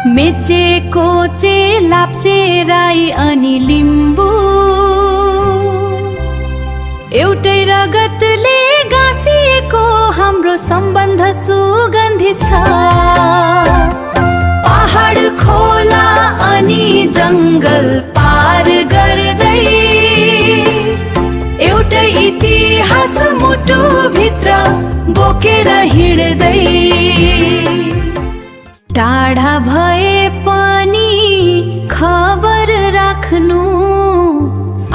मेचे कोचे लाप्चे राई अनि लिम्बू एउटै रगतले गाँसिएको हाम्रो सम्बन्ध सुगन्धित छ। पहाड खोला अनि जंगल पार गर्दै एउटै इतिहास मुटु भित्र बोकेर हिँड्दै टाढा भए पनि खबर राख्नु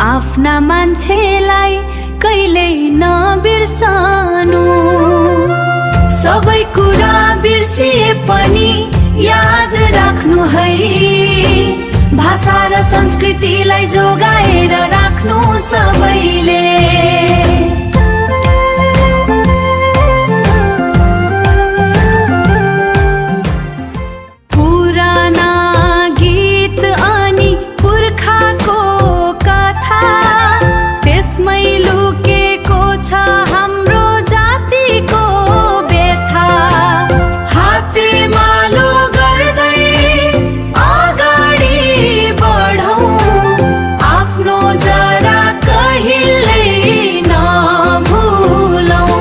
आफ्ना मान्छेलाई कहिल्यै नबिर्सनु। सबै कुरा बिर्सिए पनि याद राख्नु है, भाषा र संस्कृतिलाई जोगाएर राख्नु सबैले। पुराना गीत अनि पुर्खाको कथा त्यसमै लुकेको छ हाम्रो जातिको व्यथा। हातेमालो गर्दै अगाडि बढौँ, आफ्नो जरा कहिल्यै नभुलौँ।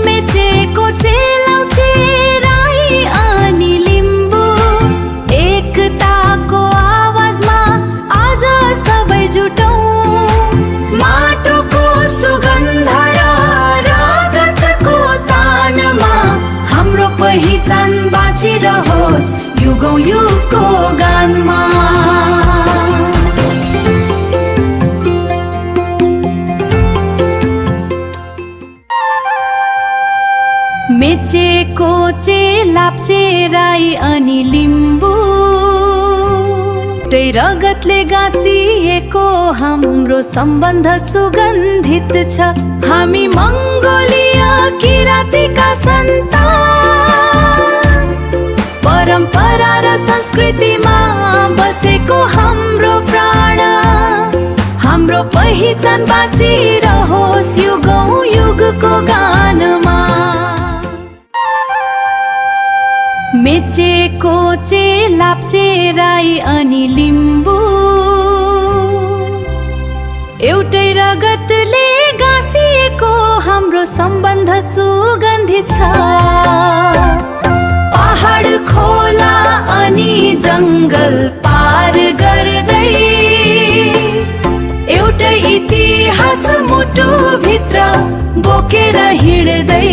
मेचेको चेलाउचे राई अनि लिम्बू एकताको आवाजमा आज सबै जुटौँ। माटोको सुगन्ध र रगतको तानमा हाम्रो पहिचान बाँचिरहोस् युगौँ युगको गानमा। मेचे कोचे लाप्चे राई अनि लिम्बू एउटै रगतले गाँसिएको हाम्रो सम्बन्ध सुगन्धित छ। हामी मङ्गोलिया किराँतीका सन्तान, परम्परा र संस्कृतिमा बसेको हाम्रो प्राण। हाम्रो पहिचान बाँचिरहोस् युगौँ युगको गानमा। मेचे कोचे लाप्चे राई अनि लिम्बू एउटै रगतले गाँसिएको हाम्रो सम्बन्ध सुगन्धित छ। पहाड खोला अनि जंगल पार गर्दै एउटै इतिहास मुटु भित्र बोकेर हिँड्दै